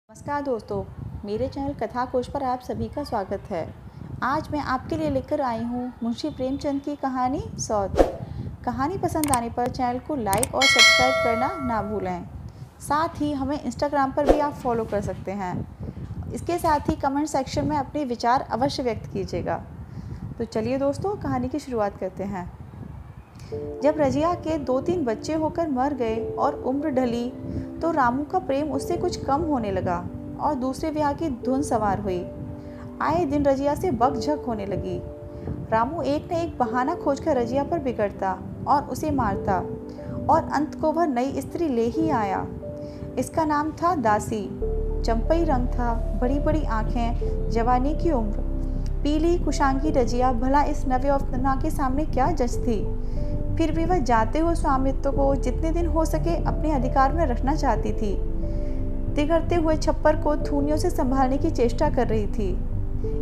नमस्कार दोस्तों, मेरे चैनल कथा कोश पर आप सभी का स्वागत है। आज मैं आपके लिए लेकर आई हूँ मुंशी प्रेमचंद की कहानी सौत। कहानी पसंद आने पर चैनल को लाइक और सब्सक्राइब करना ना भूलें। साथ ही हमें इंस्टाग्राम पर भी आप फॉलो कर सकते हैं। इसके साथ ही कमेंट सेक्शन में अपने विचार अवश्य व्यक्त कीजिएगा। तो चलिए दोस्तों, कहानी की शुरुआत करते हैं। जब रजिया के 2-3 बच्चे होकर मर गए और उम्र ढली तो रामू का प्रेम उससे कुछ कम होने लगा और दूसरे ब्याह की धुन सवार हुई। आए दिन रजिया से बकझक होने लगी। रामू एक न एक बहाना खोजकर रजिया पर बिगड़ता और उसे मारता और अंत को वह नई स्त्री ले ही आया। इसका नाम था दासी। चंपई रंग था, बड़ी बड़ी आंखें, जवानी की उम्र। पीली कुशांगी रजिया भला इस नवयौवना के सामने क्या जचती। फिर भी वह जाते हुए स्वामित्व को जितने दिन हो सके अपने अधिकार में रखना चाहती थी। तिगड़ते हुए छप्पर को थूनियों से संभालने की चेष्टा कर रही थी।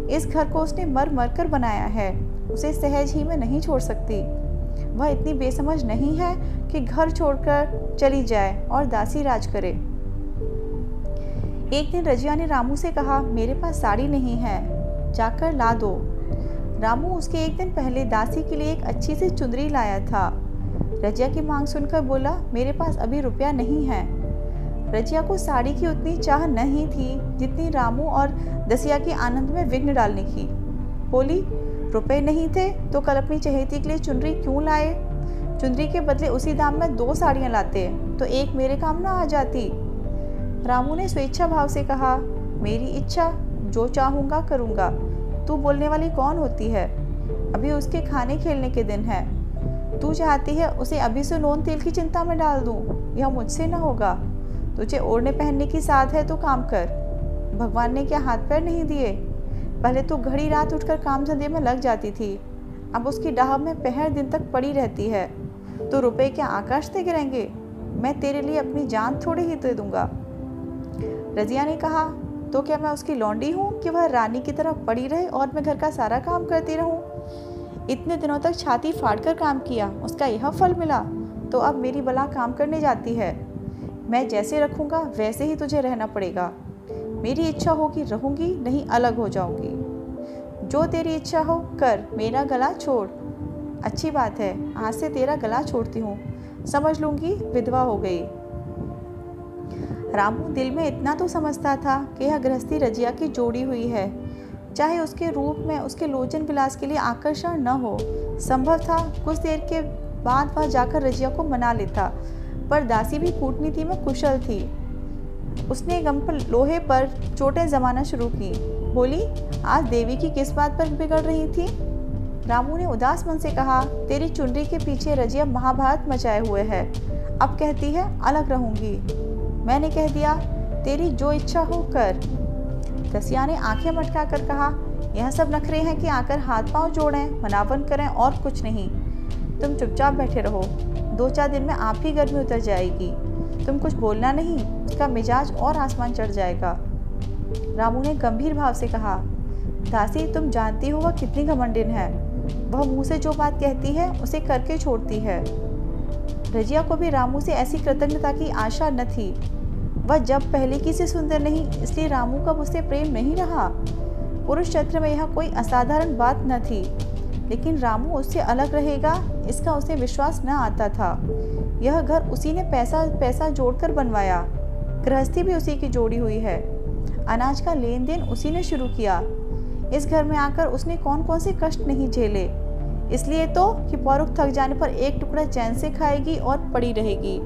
इस घर को उसने मर मर कर बनाया है, उसे सहज ही में नहीं छोड़ सकती। वह इतनी बेसमझ नहीं है कि घर छोड़कर चली जाए और दासी राज करे। एक दिन रजिया ने रामू से कहा, मेरे पास साड़ी नहीं है, जाकर ला दो। रामू उसके एक दिन पहले दासी के लिए एक अच्छी सी चुंदरी लाया था। रजिया की मांग सुनकर बोला, मेरे पास अभी रुपया नहीं है। रजिया को साड़ी की उतनी चाह नहीं थी जितनी रामू और दसिया के आनंद में विघ्न डालने की। बोली, रुपए नहीं थे तो कल अपनी चहेती के लिए चुनरी क्यों लाए? चुनरी के बदले उसी दाम में 2 साड़ियाँ लाते तो एक मेरे काम ना आ जाती। रामू ने स्वेच्छा भाव से कहा, मेरी इच्छा, जो चाहूँगा करूँगा। तू बोलने वाली कौन होती है? अभी उसके खाने खेलने के दिन है। तू चाहती है उसे अभी से नून तेल की चिंता में डाल दूँ? यह मुझसे न होगा। तुझे ओढ़ने पहनने की साध है तो काम कर। भगवान ने क्या हाथ पैर नहीं दिए? पहले तो घड़ी रात उठकर काम धंधे में लग जाती थी, अब उसकी डाह में पहर दिन तक पड़ी रहती है। तो रुपए क्या आकाश से गिरेंगे? मैं तेरे लिए अपनी जान थोड़ी ही दे दूंगा। रजिया ने कहा, तो क्या मैं उसकी लौंडी हूँ कि वह रानी की तरह पड़ी रहे और मैं घर का सारा काम करती रहूँ? इतने दिनों तक छाती फाड़कर काम किया, उसका यह फल मिला, तो अब मेरी बला काम करने जाती है। मैं जैसे रखूँगा वैसे ही तुझे रहना पड़ेगा। मेरी इच्छा होगी रहूँगी, नहीं अलग हो जाऊँगी। जो तेरी इच्छा हो कर, मेरा गला छोड़। अच्छी बात है, आज से तेरा गला छोड़ती हूँ, समझ लूँगी विधवा हो गई। रामू दिल में इतना तो समझता था कि यह गृहस्थी रजिया की जोड़ी हुई है, चाहे उसके रूप में उसके लोचन विलास के लिए आकर्षण न हो। संभव था कुछ देर के बाद वह जाकर रजिया को मना लेता, पर दासी भी कूटनीति में कुशल थी। उसने गम पर लोहे पर चोटें जमाना शुरू की। बोली, आज देवी की किस बात पर बिगड़ रही थी? रामू ने उदास मन से कहा, तेरी चुनरी के पीछे रजिया महाभारत मचाए हुए है। अब कहती है अलग रहूंगी। मैंने कह दिया, तेरी जो इच्छा हो कर। दसिया ने आंखें मटका कर कहा, यह सब नखरे हैं कि आकर हाथ पांव जोड़ें, मनावन करें और कुछ नहीं। तुम चुपचाप बैठे रहो, 2-4 दिन में आप ही गर्मी उतर जाएगी। तुम कुछ बोलना नहीं, उसका मिजाज और आसमान चढ़ जाएगा। रामू ने गंभीर भाव से कहा, दासी तुम जानती हो वह कितनी घमंडिन है। वह मुँह से जो बात कहती है उसे करके छोड़ती है। रजिया को भी रामू से ऐसी कृतज्ञता की आशा न थी। वह जब पहले की से सुंदर नहीं, इसलिए रामू का उससे प्रेम नहीं रहा। पुरुष चरित्र में यह कोई असाधारण बात न थी, लेकिन रामू उससे अलग रहेगा इसका उसे विश्वास न आता था। यह घर उसी ने पैसा जोड़कर बनवाया, गृहस्थी भी उसी की जोड़ी हुई है, अनाज का लेन देन उसी ने शुरू किया। इस घर में आकर उसने कौन कौन से कष्ट नहीं झेले, इसलिए तो कि पौरुख थक जाने पर एक टुकड़ा चैन से खाएगी और पड़ी रहेगी,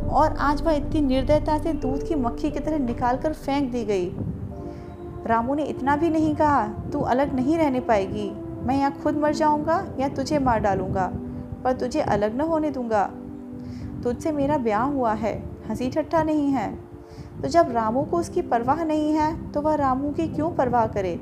और आज वह इतनी निर्दयता से दूध की मक्खी की तरह निकाल कर फेंक दी गई। रामू ने इतना भी नहीं कहा, तू अलग नहीं रहने पाएगी, मैं यहाँ खुद मर जाऊँगा या तुझे मार डालूँगा, पर तुझे अलग न होने दूँगा। तुझसे मेरा ब्याह हुआ है, हंसी ठट्ठा नहीं है। तो जब रामू को उसकी परवाह नहीं है तो वह रामू की क्यों परवाह करे?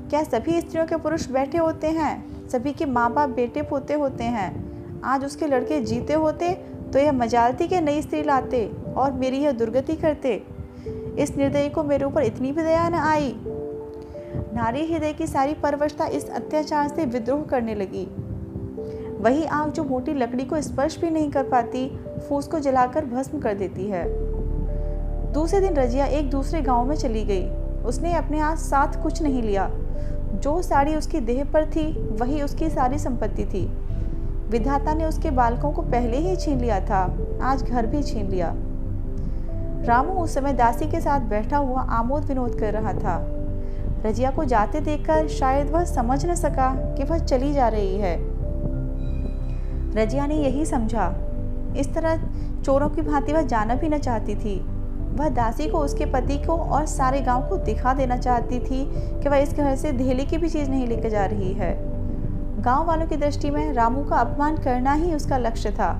क्या सभी स्त्रियों के पुरुष बैठे होते हैं? सभी के माँ बाप बेटे पोते होते हैं। आज उसके लड़के जीते होते तो यह मजाल थी कि नई स्त्री लाते और मेरी यह दुर्गति करते। इस निर्दयी को मेरे ऊपर इतनी भी दया न आई। नारी हृदय की सारी परवशता इस अत्याचार से विद्रोह करने लगी। वही आग जो मोटी लकड़ी को स्पर्श भी नहीं कर पाती, फूस को जलाकर भस्म कर देती है। दूसरे दिन रजिया एक दूसरे गांव में चली गई। उसने अपने साथ कुछ नहीं लिया। जो साड़ी उसकी देह पर थी वही उसकी सारी संपत्ति थी। विधाता ने उसके बालकों को पहले ही छीन लिया था, आज घर भी छीन लिया। रामू उस समय दासी के साथ बैठा हुआ आमोद विनोद कर रहा था। रजिया को जाते देखकर शायद वह समझ न सका कि वह चली जा रही है। रजिया ने यही समझा। इस तरह चोरों की भांति वह जाना भी न चाहती थी। वह दासी को, उसके पति को और सारे गांव को दिखा देना चाहती थी कि वह इस घर से धेले की भी चीज़ नहीं लेकर जा रही है। गांव वालों की दृष्टि में रामू का अपमान करना ही उसका लक्ष्य था।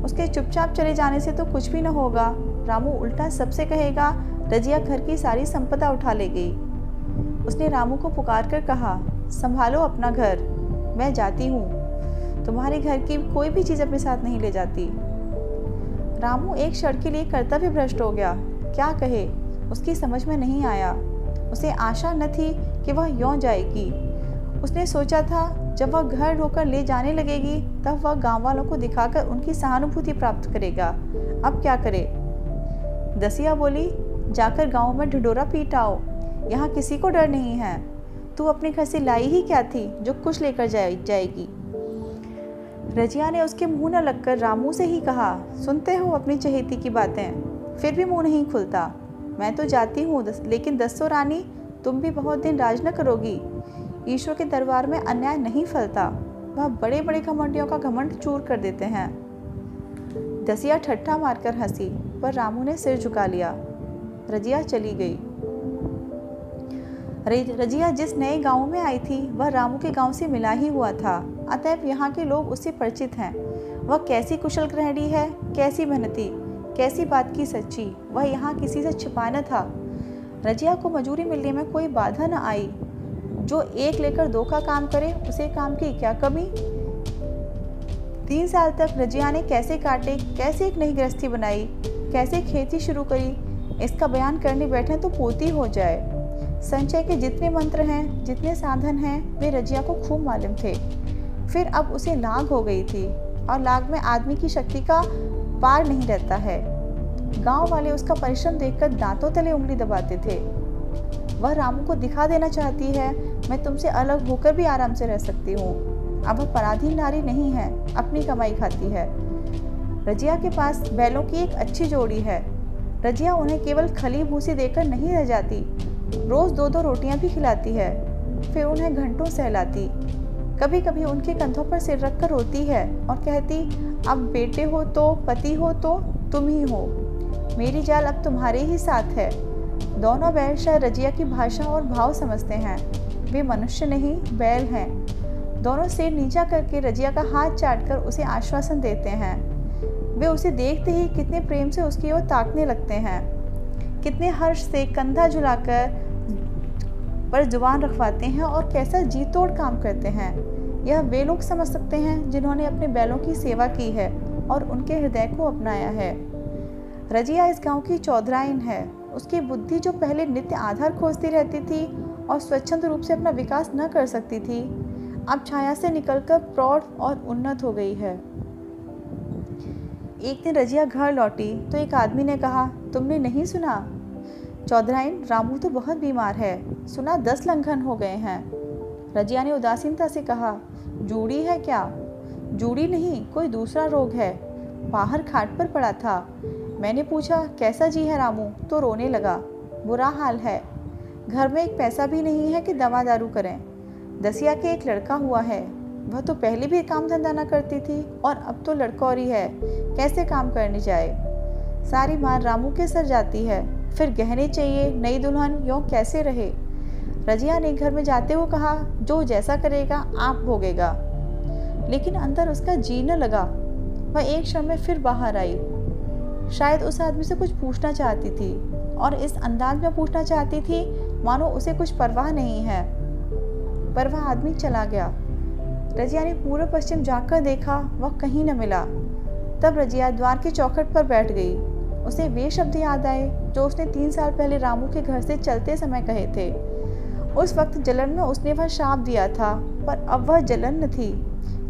उसके चुपचाप चले जाने से तो कुछ भी न होगा। रामू उल्टा सबसे कहेगा रजिया घर की सारी संपदा उठा ले गई। उसने रामू को पुकार कर कहा, संभालो अपना घर, मैं जाती हूँ। तुम्हारे घर की कोई भी चीज़ अपने साथ नहीं ले जाती। रामू एक क्षण के लिए कर्तव्य भ्रष्ट हो गया। क्या कहे, उसकी समझ में नहीं आया। उसे आशा न थी कि वह यूं जाएगी। उसने सोचा था जब वह घर ढोकर ले जाने लगेगी तब वह गांव वालों को दिखाकर उनकी सहानुभूति प्राप्त करेगा। अब क्या करे? दसिया बोली, जाकर गांव में ढिढोरा पीट आओ, यहाँ किसी को डर नहीं है। तू अपने घर से लाई ही क्या थी जो कुछ लेकर जाएगी? रजिया ने उसके मुंह न लगकर रामू से ही कहा, सुनते हो अपनी चहेती की बातें, फिर भी मुंह नहीं खुलता। मैं तो जाती हूँ, लेकिन दस्सो रानी, तुम भी बहुत दिन राज न करोगी। ईश्वर के दरबार में अन्याय नहीं फलता। वह बड़े बड़े घमंडियों का घमंड चूर कर देते हैं। दसिया ठट्ठा मारकर हंसी, पर रामू ने सिर झुका लिया। रजिया चली गई। रजिया जिस नए गांव में आई थी वह रामू के गांव से मिला ही हुआ था, अतएव यहाँ के लोग उससे परिचित हैं। वह कैसी कुशल गृहिणी है, कैसी मेहनती, कैसी बात की सच्ची, वह यहाँ किसी से छिपा न था। रजिया को मजूरी मिलने में कोई बाधा न आई। जो एक लेकर दो का काम करे उसे काम की क्या कमी। 3 साल तक रजिया ने कैसे काटे, कैसे एक नई गृहस्थी बनाई, कैसे खेती शुरू करी, इसका बयान करने बैठे तो पोती हो जाए। संचय के जितने मंत्र हैं, जितने साधन हैं, वे रजिया को खूब मालूम थे। फिर अब उसे लाग हो गई थी, और लाग में आदमी की शक्ति का पार नहीं रहता है। गांव वाले उसका परिश्रम देखकर दांतों तले उंगली दबाते थे। वह रामू को दिखा देना चाहती है, मैं तुमसे अलग होकर भी आराम से रह सकती हूँ। अब वह पराधीन नारी नहीं है, अपनी कमाई खाती है। रजिया के पास बैलों की एक अच्छी जोड़ी है। रजिया उन्हें केवल खली भूसी देकर नहीं रह जाती, रोज 2-2 रोटियां भी खिलाती है, फिर उन्हें घंटों सहलाती। कभी कभी उनके कंधों पर सिर रखकर रोती है और कहती, अब बेटे हो तो, पति हो तो तुम ही हो, मेरी जाल अब तुम्हारे ही साथ है। दोनों बैल शायद रजिया की भाषा और भाव समझते हैं। वे मनुष्य नहीं, बैल हैं। दोनों सिर नीचा करके रजिया का हाथ चाटकर उसे आश्वासन देते हैं। वे उसे देखते ही कितने प्रेम से उसकी ओर ताकने लगते हैं, कितने हर्ष से कंधा झुलाकर पर जुबान रखवाते हैं और कैसा जी तोड़ काम करते हैं। यह वे लोग समझ सकते हैं जिन्होंने अपने बैलों की सेवा की है और उनके हृदय को अपनाया है। रजिया इस गांव की चौधराइन है। उसकी बुद्धि जो पहले नित्य आधार खोजती रहती थी और स्वच्छंद रूप से अपना विकास न कर सकती थी, अब छाया से निकलकर प्रौढ़ और उन्नत हो गई है। एक दिन रजिया घर लौटी तो एक आदमी ने कहा, तुमने नहीं सुना? चौधराइन, रामू तो बहुत बीमार है, सुना 10 लंघन हो गए हैं। रजिया ने उदासीनता से कहा, जूड़ी है क्या? जूड़ी नहीं, कोई दूसरा रोग है, बाहर खाट पर पड़ा था। मैंने पूछा, कैसा जी है रामू? तो रोने लगा, बुरा हाल है, घर में एक पैसा भी नहीं है कि दवा दारू करें। दसिया के एक लड़का हुआ है, वह तो पहले भी काम धंधा न करती थी और अब तो लड़कौरी है, कैसे काम करने जाए। सारी मार रामू के सर जाती है, फिर गहने चाहिए, नई दुल्हन, यूँ कैसे रहे। रजिया ने घर में जाते हुए कहा, जो जैसा करेगा आप भोगेगा। लेकिन अंदर उसका जी न लगा। वह एक क्षण में फिर बाहर आई। शायद उस आदमी से कुछ पूछना चाहती थी और इस अंदाज में पूछना चाहती थी मानो उसे कुछ परवाह नहीं है, पर वह आदमी चला गया। रजिया ने पूर्व पश्चिम जाकर देखा, वह कहीं न मिला। तब रजिया द्वार की चौखट पर बैठ गई। उसे वे शब्द याद आए जो उसने 3 साल पहले रामू के घर से चलते समय कहे थे। उस वक्त जलन में उसने वह शाप दिया था, पर अब वह जलन न थी।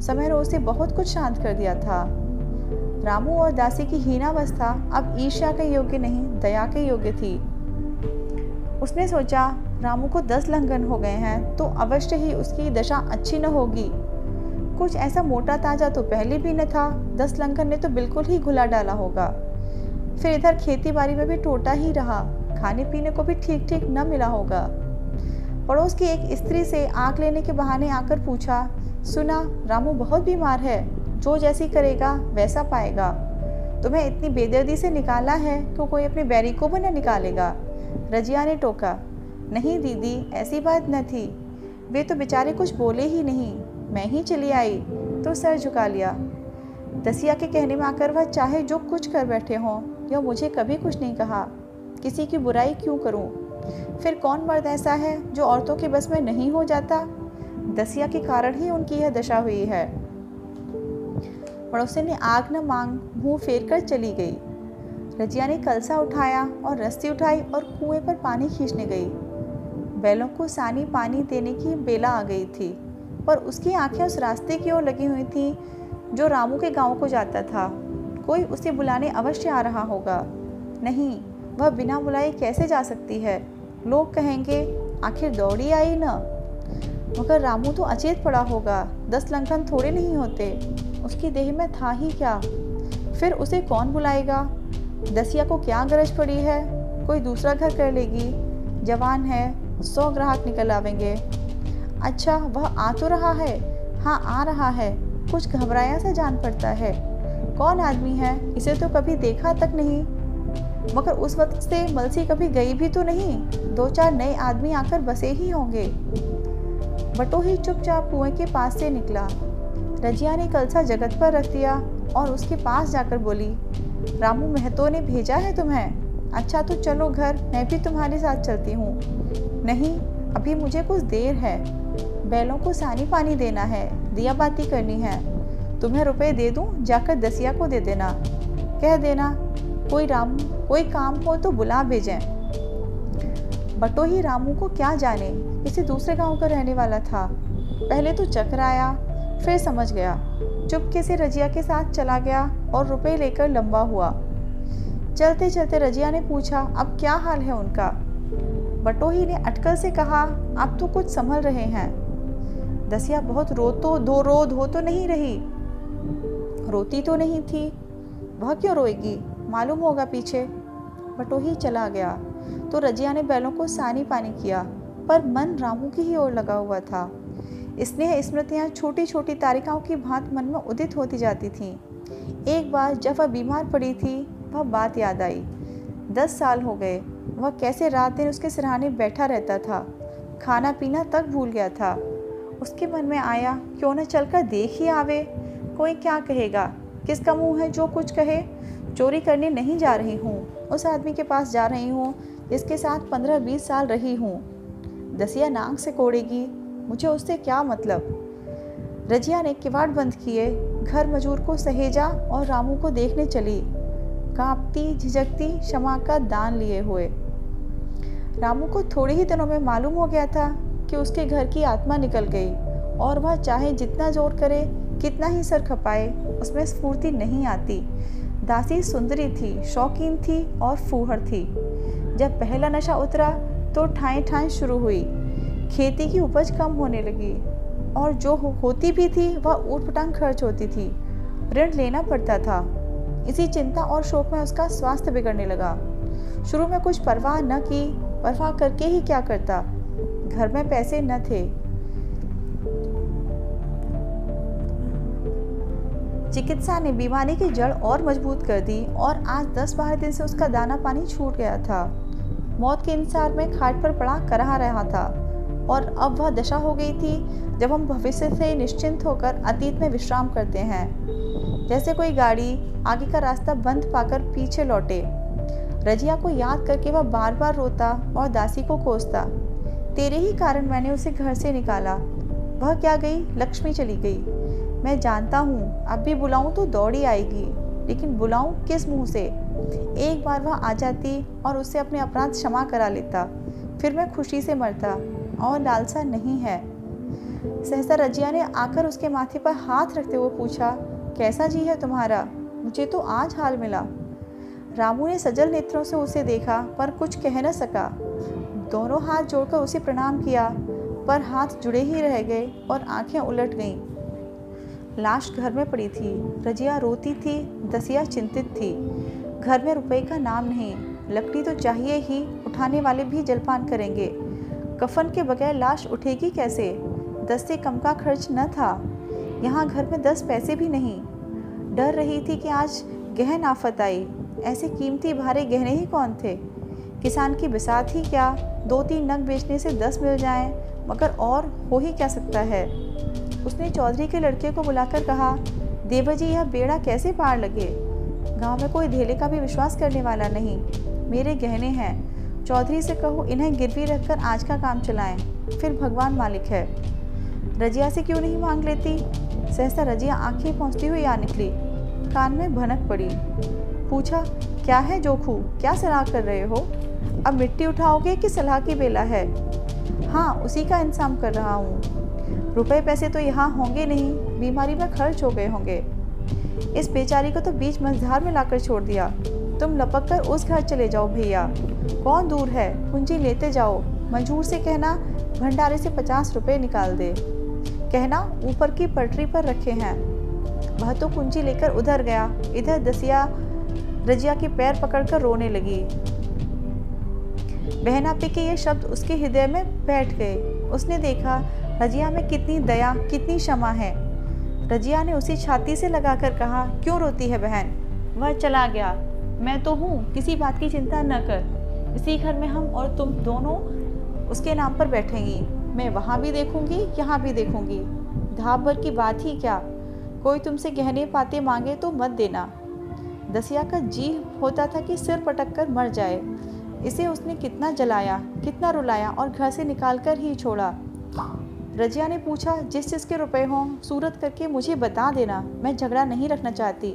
समय ने उसे बहुत कुछ शांत कर दिया था। रामू और दासी की हीनावस्था अब ईर्ष्या के योग्य नहीं, दया के योग्य थी। उसने सोचा, रामू को 10 लंघन हो गए हैं तो अवश्य ही उसकी दशा अच्छी न होगी। कुछ ऐसा मोटा ताजा तो पहले भी न था, 10 लंघन ने तो बिल्कुल ही घुला डाला होगा। फिर इधर खेती बाड़ी में भी टोटा ही रहा, खाने पीने को भी ठीक ठीक न मिला होगा। पड़ोस की एक स्त्री से आँख लेने के बहाने आकर पूछा, सुना रामू बहुत बीमार है, जो जैसी करेगा वैसा पाएगा। तुम्हें इतनी बेदर्दी से निकाला है तो कोई अपने बैरी को भी न निकालेगा। रजिया ने टोका, नहीं दीदी, ऐसी बात न थी, वे तो बेचारे कुछ बोले ही नहीं, मैं ही चली आई तो सर झुका लिया। दसिया के कहने में आकर वह चाहे जो कुछ कर बैठे हों, यह मुझे कभी कुछ नहीं कहा, किसी की बुराई क्यों करूं? फिर कौन मर्द ऐसा है जो औरतों के बस में नहीं हो जाता? दसिया के कारण ही उनकी यह दशा हुई है। पड़ोसी ने आग न मांग मुंह फेर कर चली गई। रजिया ने कलसा उठाया और रस्सी उठाई और कुएं पर पानी खींचने गई। बैलों को सानी पानी देने की बेला आ गई थी, पर उसकी आंखें उस रास्ते की ओर लगी हुई थीं जो रामू के गांव को जाता था। कोई उसे बुलाने अवश्य आ रहा होगा। नहीं, वह बिना बुलाए कैसे जा सकती है? लोग कहेंगे आखिर दौड़ी आई न। मगर रामू तो अचेत पड़ा होगा, 10 लंघन थोड़े नहीं होते, उसकी देह में था ही क्या? फिर उसे कौन बुलाएगा? दसिया को क्या गरज पड़ी है? कोई दूसरा घर कर लेगी, जवान है, 100 ग्राहक निकल आवेंगे। अच्छा, वह आ तो रहा है? हाँ, आ रहा है। कुछ घबराया सा जान पड़ता है। कौन आदमी है? इसे तो कभी देखा तक नहीं। मगर उस वक्त से मलसी कभी गई भी तो नहीं। 2-4 नए आदमी आकर बसे ही होंगे। बटोही चुपचाप कुएं के पास से निकला। रजिया ने कलसा जगत पर रख दिया और उसके पास जाकर बोली, रामू महतो ने भेजा है तुम्हें? अच्छा तो चलो घर, मैं भी तुम्हारे साथ चलती हूँ। नहीं, अभी मुझे कुछ देर है, बैलों को सानी पानी देना है, दिया बाती करनी है। तुम्हें रुपए दे दूँ, जाकर दसिया को दे देना। कह देना कोई काम हो तो बुला भेजें। बटोही रामू को क्या जाने, किसी दूसरे गांव का रहने वाला था। पहले तो चकराया, फिर समझ गया। चुपके से रजिया के साथ चला गया और रुपए लेकर लंबा हुआ। चलते चलते रजिया ने पूछा, अब क्या हाल है उनका? बटोही ने अटकल से कहा, आप तो कुछ संभल रहे हैं। दसिया बहुत रोद हो तो नहीं रही? रोती तो नहीं थी, वह क्यों रोएगी? मालूम होगा पीछे। बटोही चला गया तो रजिया ने बैलों को सानी पानी किया, पर मन रामू की ही ओर लगा हुआ था। स्नेह स्मृतियाँ छोटी छोटी तारिकाओं की भांति मन में उदित होती जाती थीं। एक बार जब वह बीमार पड़ी थी, वह बात याद आई। 10 साल हो गए, वह कैसे रात दिन उसके सिरहाने बैठा रहता था, खाना पीना तक भूल गया था। उसके मन में आया, क्यों न चलकर देख ही आवे। कोई क्या कहेगा, किसका मुंह है जो कुछ कहे। चोरी करने नहीं जा रही हूँ, उस आदमी के पास जा रही हूँ जिसके साथ 15-20 साल रही हूँ। दसिया नाक से कोड़ेगी, मुझे उससे क्या मतलब। रजिया ने किवाड़ बंद किए, घर मजूर को सहेजा और रामू को देखने चली, कांपती झिझकती क्षमा का दान लिए हुए। रामू को थोड़े ही दिनों में मालूम हो गया था कि उसके घर की आत्मा निकल गई और वह चाहे जितना जोर करे, कितना ही सर खपाए, उसमें स्फूर्ति नहीं आती। दासी सुंदरी थी, शौकीन थी और फूहड़ थी। जब पहला नशा उतरा तो ठाएं ठाएं शुरू हुई। खेती की उपज कम होने लगी और जो होती भी थी वह ऊटपटांग खर्च होती थी। ऋण लेना पड़ता था। इसी चिंता और शोक में उसका स्वास्थ्य बिगड़ने लगा। शुरू में कुछ परवाह न की, परवाह करके ही क्या करता, घर में पैसे न थे। चिकित्सा ने बीमारी की जड़ और मजबूत कर दी और आज 10-12 दिन से उसका दाना पानी छूट गया था। मौत के इंतजार में खाट पर पड़ा करहा रहा था और अब वह दशा हो गई थी जब हम भविष्य से निश्चिंत होकर अतीत में विश्राम करते हैं। जैसे कोई गाड़ी आगे का रास्ता बंद पाकर पीछे लौटे। रजिया को याद करके वह बार बार रोता और दासी को कोसता, तेरे ही कारण मैंने उसे घर से निकाला। वह क्या गई, लक्ष्मी चली गई। मैं जानता हूँ अब भी बुलाऊं तो दौड़ी आएगी, लेकिन बुलाऊं किस मुंह से। एक बार वह आ जाती और उससे अपने अपराध क्षमा करा लेता, फिर मैं खुशी से मरता, और लालसा नहीं है। सहसा रजिया ने आकर उसके माथे पर हाथ रखते हुए पूछा, कैसा जी है तुम्हारा? मुझे तो आज हाल मिला। रामू ने सजल नेत्रों से उसे देखा पर कुछ कह न सका। दोनों हाथ जोड़कर उसे प्रणाम किया पर हाथ जुड़े ही रह गए और आंखें उलट गईं। लाश घर में पड़ी थी। रजिया रोती थी, दसिया चिंतित थी। घर में रुपए का नाम नहीं, लकड़ी तो चाहिए ही, उठाने वाले भी जलपान करेंगे। कफन के बगैर लाश उठेगी कैसे? 10 से कम का खर्च न था। यहाँ घर में 10 पैसे भी नहीं। डर रही थी कि आज गहन आफत आई। ऐसे कीमती भारे गहने ही कौन थे? किसान की बिसात ही क्या, 2-3 नग बेचने से 10 मिल जाएं, मगर और हो ही क्या सकता है। उसने चौधरी के लड़के को बुलाकर कहा, देवा जी यह बेड़ा कैसे पार लगे? गांव में कोई धेले का भी विश्वास करने वाला नहीं। मेरे गहने हैं, चौधरी से कहो इन्हें गिरवी रखकर आज का काम चलाएं, फिर भगवान मालिक है। रजिया से क्यों नहीं मांग लेती? सहसा रजिया आंखें पहुँचती हुई आ निकली। कान में भनक पड़ी। पूछा, क्या है जोखू, क्या सलाह कर रहे हो? अब मिट्टी उठाओगे कि सलाह की बेला है? हाँ, उसी का इंतजाम कर रहा हूँ। रुपए पैसे तो यहाँ होंगे नहीं, बीमारी में खर्च हो गए होंगे। इस बेचारी को तो बीच मझधार में लाकर छोड़ दिया। तुम लपक कर उस घर चले जाओ भैया, कौन दूर है, पूंजी लेते जाओ। मजदूर से कहना भंडारे से 50 रुपये निकाल दे। कहना ऊपर की पटरी पर रखे हैं। वह तो कुंजी लेकर उधर गया। इधर दसिया रजिया के पैर पकड़कर रोने लगी। बहना पे के ये शब्द उसके हृदय में बैठ गए। उसने देखा रजिया में कितनी दया, कितनी क्षमा है। रजिया ने उसी छाती से लगाकर कहा, क्यों रोती है बहन? वह चला गया, मैं तो हूँ, किसी बात की चिंता न कर। इसी घर में हम और तुम दोनों उसके नाम पर बैठेंगी। मैं वहाँ भी देखूंगी, यहाँ भी देखूंगी। धाप भर की बात ही क्या। कोई तुमसे गहने पाते मांगे तो मत देना। दसिया का जी होता था कि सिर पटक कर मर जाए। इसे उसने कितना जलाया, कितना रुलाया और घर से निकाल कर ही छोड़ा। रजिया ने पूछा, जिस जिसके रुपए हों सूरत करके मुझे बता देना, मैं झगड़ा नहीं रखना चाहती।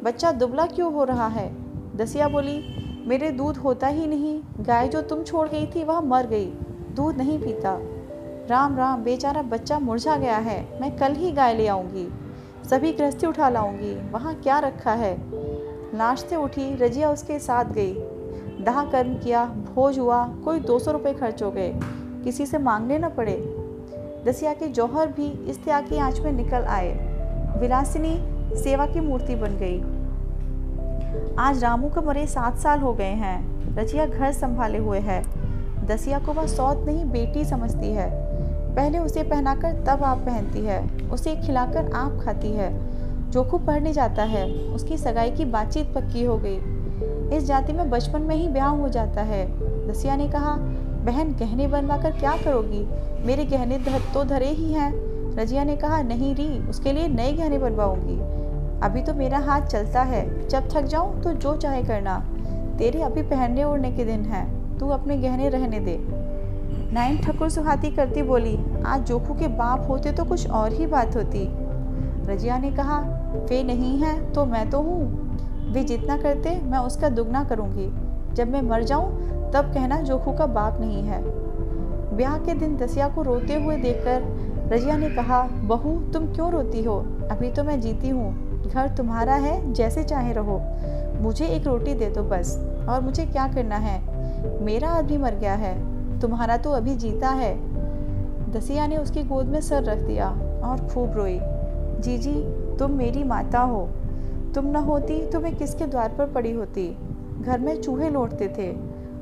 बच्चा दुबला क्यों हो रहा है? दसिया बोली, मेरे दूध होता ही नहीं। गाय जो तुम छोड़ गई थी वह मर गई, दूध नहीं पीता। राम राम, बेचारा बच्चा मुरझा गया है। मैं कल ही गाय ले आऊँगी, सभी गृहस्थी उठा लाऊंगी। वहाँ क्या रखा है? लाश से उठी रजिया उसके साथ गई। दाह कर्म किया, भोज हुआ, कोई 200 रुपये खर्च हो गए, किसी से मांगने न पड़े। दसिया के जौहर भी इस त्याग की आंच में निकल आए। विलासिनी सेवा की मूर्ति बन गई। आज रामू को मरे 7 साल हो गए हैं। रजिया घर संभाले हुए है। दसिया को वह सौत नहीं बेटी समझती है। पहले उसे पहनाकर तब आप पहनती है, उसे खिलाकर आप खाती है। जोखू पढ़ने जाता है, उसकी सगाई की बातचीत पक्की हो गई। इस जाति में बचपन में ही ब्याह हो जाता है। दसिया ने कहा, बहन गहने बनवा कर क्या करोगी? मेरे गहने तो धरे ही हैं। रजिया ने कहा, नहीं री, उसके लिए नए गहने बनवाऊंगी। अभी तो मेरा हाथ चलता है, जब थक जाऊं तो जो चाहे करना। तेरे अभी पहनने ओढ़ने के दिन हैं, तू अपने गहने रहने दे। नाइन ठकुर सुहाती करती बोली, आज जोखू के बाप होते तो कुछ और ही बात होती। रजिया ने कहा, वे नहीं हैं तो मैं तो हूँ। वे जितना करते मैं उसका दुगना करूँगी। जब मैं मर जाऊँ तब कहना जोखू का बाप नहीं है। ब्याह के दिन दसिया को रोते हुए देखकर रजिया ने कहा, बहू तुम क्यों रोती हो? अभी तो मैं जीती हूँ, घर तुम्हारा है, जैसे चाहे रहो। मुझे एक रोटी दे दो बस, और मुझे क्या करना है? मेरा आदमी मर गया है, तुम्हारा तो अभी जीता है। दसिया ने उसकी गोद में सर रख दिया और खूब रोई। जीजी तुम मेरी माता हो, तुम न होती तो मैं किसके द्वार पर पड़ी होती। घर में चूहे लौटते थे,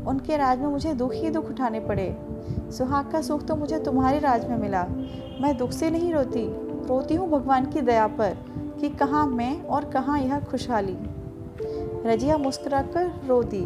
उनके राज में मुझे दुख ही दुख उठाने पड़े। सुहाग का सुख तो मुझे तुम्हारे राज में मिला। मैं दुख से नहीं रोती, रोती हूँ भगवान की दया पर कि कहाँ मैं और कहाँ यह खुशहाली। रजिया मुस्कुराकर रो दी।